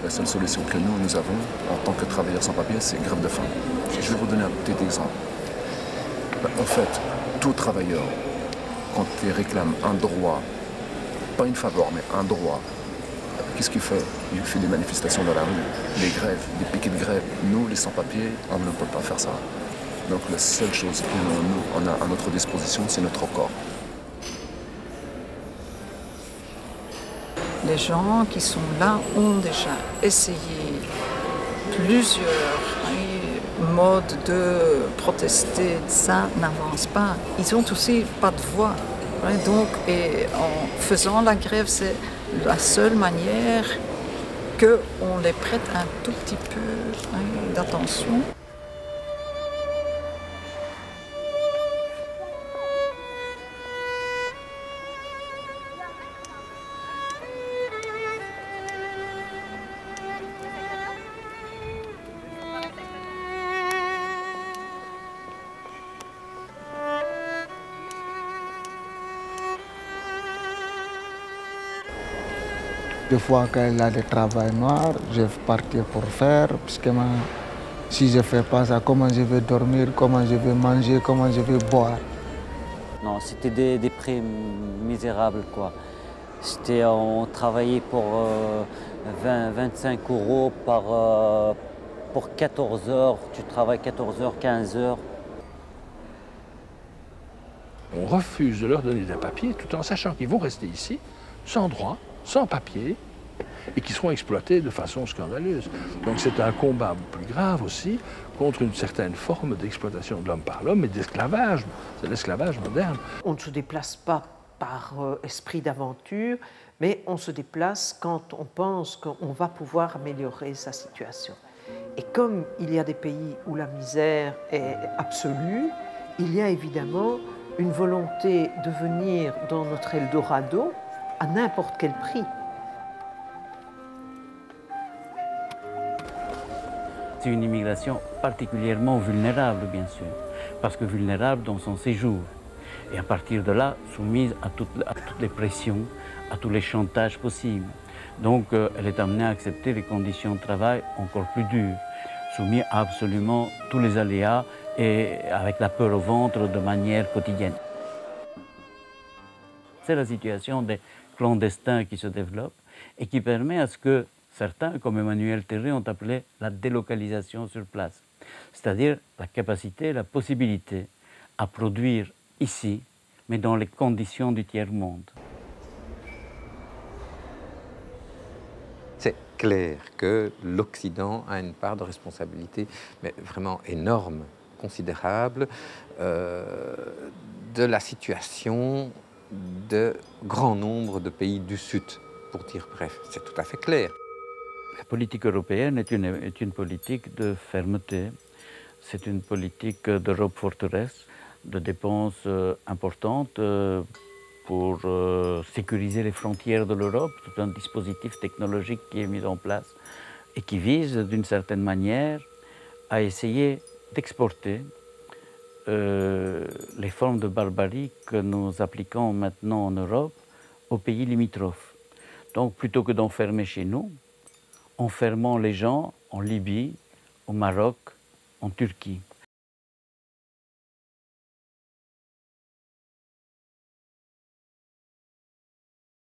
La seule solution que nous avons en tant que travailleurs sans papier, c'est grève de faim. Je vais vous donner un petit exemple. En fait, tout travailleur, quand il réclame un droit, pas une faveur, mais un droit, qu'est-ce qu'il fait? Il fait des manifestations dans la rue, des grèves, des piquets de grève. Nous, les sans-papiers, on ne peut pas faire ça. Donc la seule chose que nous, on a à notre disposition, c'est notre corps. Les gens qui sont là ont déjà essayé plusieurs modes de protester. Ça n'avance pas. Ils n'ont aussi pas de voix. Donc, et en faisant la grève, c'est la seule manière qu'on les prête un tout petit peu d'attention. Des fois, quand il y a des travail noir, je vais partir pour faire, parce que si je ne fais pas ça, comment je vais dormir, comment je vais manger, comment je vais boire. Non, c'était des prix misérables, quoi. On travaillait pour 25 € pour 14 heures. Tu travailles 14 heures, 15 heures. On refuse de leur donner des papiers tout en sachant qu'ils vont rester ici, sans droit, sans papier, et qui seront exploités de façon scandaleuse. Donc c'est un combat plus grave aussi contre une certaine forme d'exploitation de l'homme par l'homme et d'esclavage. C'est l'esclavage moderne. On ne se déplace pas par esprit d'aventure, mais on se déplace quand on pense qu'on va pouvoir améliorer sa situation. Et comme il y a des pays où la misère est absolue, il y a évidemment une volonté de venir dans notre Eldorado à n'importe quel prix. C'est une immigration particulièrement vulnérable, bien sûr, parce que vulnérable dans son séjour. Et à partir de là, soumise à toutes les pressions, à tous les chantages possibles. Donc, elle est amenée à accepter les conditions de travail encore plus dures, soumise à absolument tous les aléas et avec la peur au ventre de manière quotidienne. C'est la situation des clandestins qui se développe et qui permet à ce que certains, comme Emmanuel Terré, ont appelé la délocalisation sur place, c'est-à-dire la capacité, la possibilité à produire ici, mais dans les conditions du tiers-monde. C'est clair que l'Occident a une part de responsabilité, mais vraiment énorme, considérable, de la situation de grand nombre de pays du Sud, pour dire bref, c'est tout à fait clair. La politique européenne est une politique de fermeté, c'est une politique d'Europe forteresse, de dépenses importantes pour sécuriser les frontières de l'Europe, tout un dispositif technologique qui est mis en place et qui vise d'une certaine manière à essayer d'exporter les formes de barbarie que nous appliquons maintenant en Europe aux pays limitrophes. Donc plutôt que d'enfermer chez nous, enfermons les gens en Libye, au Maroc, en Turquie.